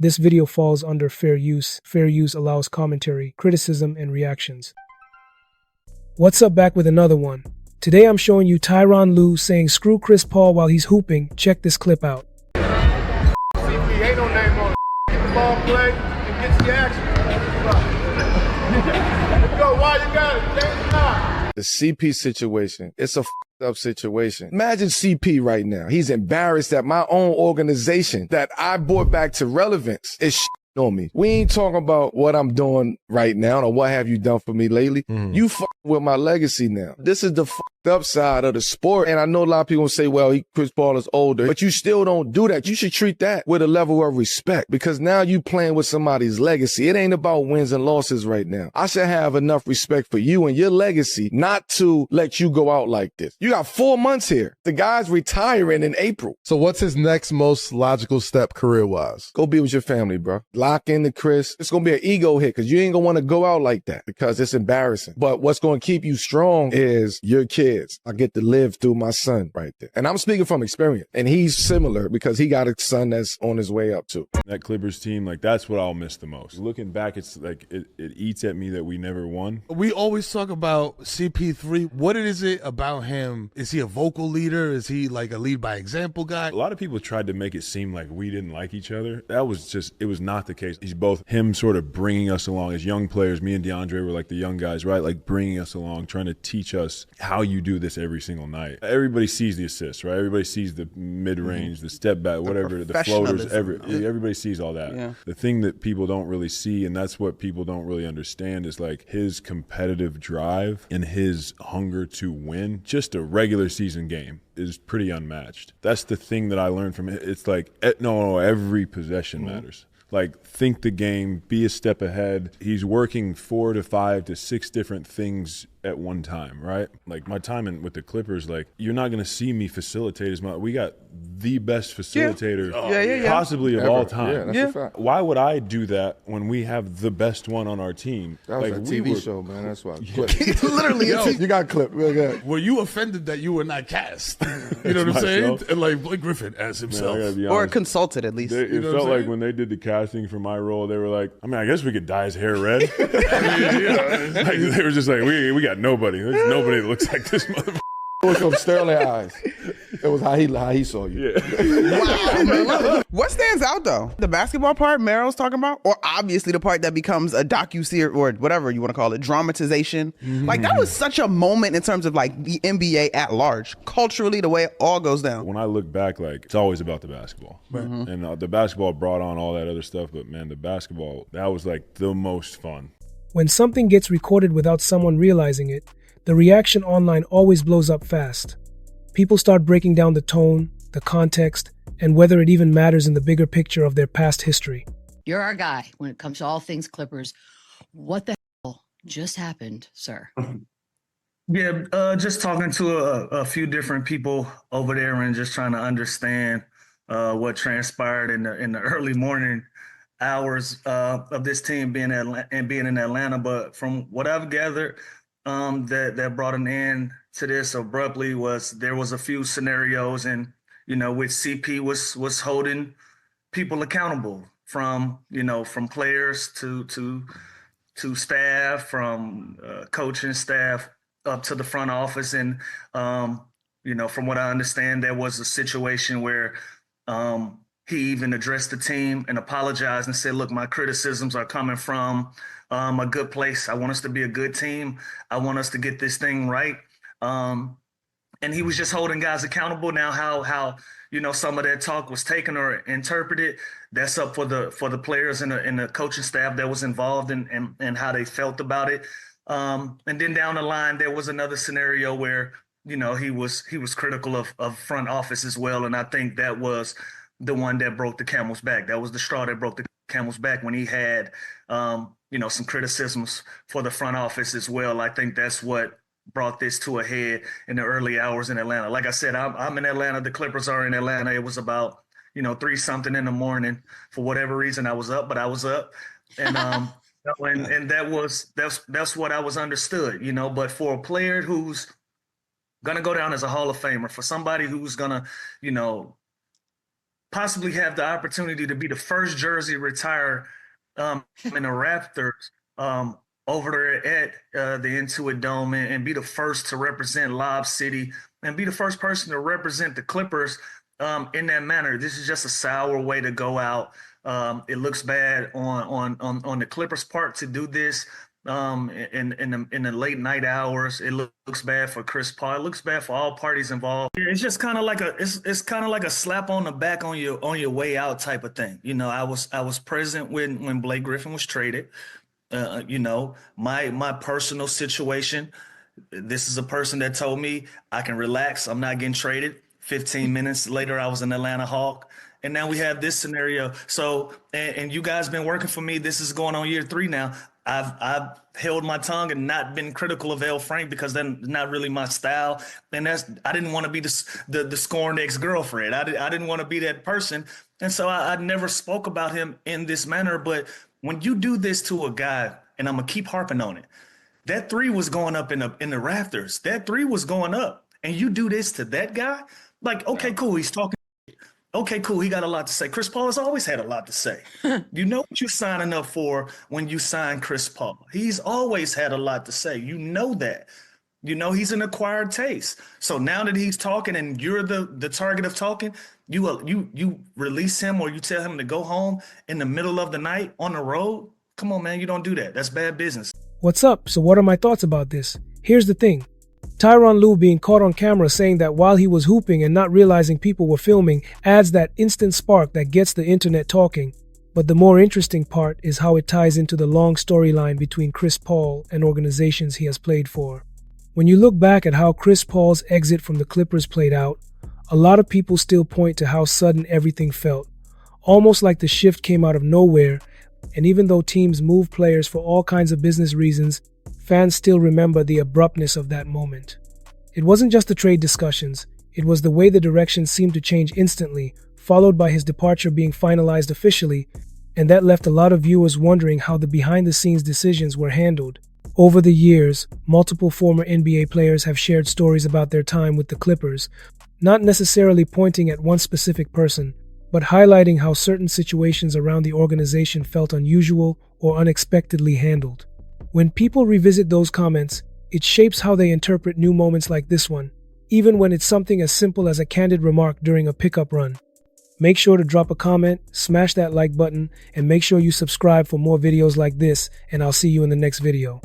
This video falls under fair use. Fair use allows commentary, criticism, and reactions. What's up, back with another one. Today I'm showing you Tyronn Lue saying screw Chris Paul while he's hooping. Check this clip out. CP ain't no name on it. Get the ball play and get the action. Let's go, why you got it? James Scott. The CP situation, it's a up situation. Imagine CP right now. He's embarrassed that my own organization that I brought back to relevance is on me. We ain't talking about what I'm doing right now or what have you done for me lately. You with my legacy now. This is the up side of the sport. And I know a lot of people say, well, Chris Paul is older, but you still don't do that. You should treat that with a level of respect because now you playing with somebody's legacy. It ain't about wins and losses right now. I should have enough respect for you and your legacy not to let you go out like this. You got 4 months here. The guy's retiring in April. So what's his next most logical step career-wise? Go be with your family, bro. Lock into Chris. It's going to be an ego hit because you ain't going to want to go out like that because it's embarrassing. But what's going to keep you strong is your kids. I get to live through my son right there. And I'm speaking from experience. And he's similar because he got a son that's on his way up too. That Clippers team, like that's what I'll miss the most. Looking back, it's like it eats at me that we never won. We always talk about CP3. What is it about him? Is he a vocal leader? Is he like a lead by example guy? A lot of people tried to make it seem like we didn't like each other. That was just, it was not the case. He's both him sort of bringing us along as young players. Me and DeAndre were like the young guys, right? Like bringing us along, trying to teach us how you do this every single night. Everybody sees the assists, right? Everybody sees the mid-range, the step back, whatever, the floaters, everybody sees all that. Yeah. The thing that people don't really see, and that's what people don't really understand, is like his competitive drive and his hunger to win. Just a regular season game is pretty unmatched. That's the thing that I learned from it. It's like, no, every possession matters. Like, think the game, be a step ahead. He's working 4 to 5 to 6 different things at one time, right? Like, my time with the Clippers, like, you're not going to see me facilitate as much. We got the best facilitator possibly of all time. Yeah, that's a fact. Why would I do that when we have the best one on our team? That was a TV show, man. That's why. Literally, you got clipped. Real good. Were you offended that you were not cast? You know what I'm saying? And like Blake Griffin as himself. Or consulted, at least. It felt like when they did the casting for my role, they were like, I mean, I guess we could dye his hair red. Like, they were just like, we got nobody. There's nobody that looks like this motherfucker. It was from Sterling Eyes. It was how he saw you. Wow. What stands out though? The basketball part Meryl's talking about, or obviously the part that becomes a docu-series or whatever you want to call it, dramatization. Like that was such a moment in terms of like the NBA at large, culturally, the way it all goes down. When I look back, like it's always about the basketball, and the basketball brought on all that other stuff. But man, the basketball, that was like the most fun. When something gets recorded without someone realizing it, the reaction online always blows up fast. People start breaking down the tone, the context, and whether it even matters in the bigger picture of their past history. You're our guy when it comes to all things Clippers. What the hell just happened, sir? Yeah, just talking to a few different people over there and just trying to understand what transpired in the early morning hours of this team being in Atlanta. But from what I've gathered, that brought an end to this abruptly was there was a few scenarios and which CP was holding people accountable from players to staff, from coaching staff up to the front office. And from what I understand, there was a situation where he even addressed the team and apologized and said, look, my criticisms are coming from a good place. I want us to be a good team. I want us to get this thing right. And he was just holding guys accountable. Now how some of that talk was taken or interpreted, that's up for the players and the coaching staff that was involved and how they felt about it. And then down the line, there was another scenario where, he was critical of front office as well. And I think that was the one that broke the camel's back. That was the straw that broke the camel's back when he had, some criticisms for the front office as well. I think that's what brought this to a head in the early hours in Atlanta. Like I said, I'm in Atlanta. The Clippers are in Atlanta. It was about, 3-something in the morning. For whatever reason, I was up, but I was up. And, and that's what I was understood, but for a player who's going to go down as a Hall of Famer, for somebody who's going to, possibly have the opportunity to be the first jersey retired in the Raptors over there at the Intuit Dome and be the first to represent Lob City and be the first person to represent the Clippers in that manner. This is just a sour way to go out. It looks bad on the Clippers' part to do this in the late night hours. It looks bad for Chris Paul. It looks bad for all parties involved. It's just kind of like it's kind of like a slap on the back on your way out type of thing. You know, I was present when Blake Griffin was traded. You know, my personal situation. This is a person that told me I can relax. I'm not getting traded. 15 minutes later, I was an Atlanta Hawk. And now we have this scenario. So, and you guys been working for me. This is going on year 3 now. I've held my tongue and not been critical of L. Frank because that's not really my style. And I didn't want to be the scorned ex-girlfriend. I didn't want to be that person. And so I never spoke about him in this manner. But when you do this to a guy, and I'm going to keep harping on it, that 3 was going up in the rafters. That 3 was going up. And you do this to that guy? Like, okay, cool. He's talking. Okay, cool. He got a lot to say. Chris Paul has always had a lot to say. You know what you're signing up for when you sign Chris Paul. He's always had a lot to say. You know that. You know he's an acquired taste. So now that he's talking and you're the target of talking, you release him or you tell him to go home in the middle of the night on the road. Come on, man. You don't do that. That's bad business. What's up? So what are my thoughts about this? Here's the thing. Tyronn Lue being caught on camera saying that while he was hooping and not realizing people were filming adds that instant spark that gets the internet talking. But the more interesting part is how it ties into the long storyline between Chris Paul and organizations he has played for. When you look back at how Chris Paul's exit from the Clippers played out, a lot of people still point to how sudden everything felt, almost like the shift came out of nowhere. And even though teams move players for all kinds of business reasons, fans still remember the abruptness of that moment. It wasn't just the trade discussions, it was the way the direction seemed to change instantly, followed by his departure being finalized officially, and that left a lot of viewers wondering how the behind-the-scenes decisions were handled. Over the years, multiple former NBA players have shared stories about their time with the Clippers, not necessarily pointing at one specific person, but highlighting how certain situations around the organization felt unusual or unexpectedly handled. When people revisit those comments, it shapes how they interpret new moments like this one, even when it's something as simple as a candid remark during a pickup run. Make sure to drop a comment, smash that like button, and make sure you subscribe for more videos like this, and I'll see you in the next video.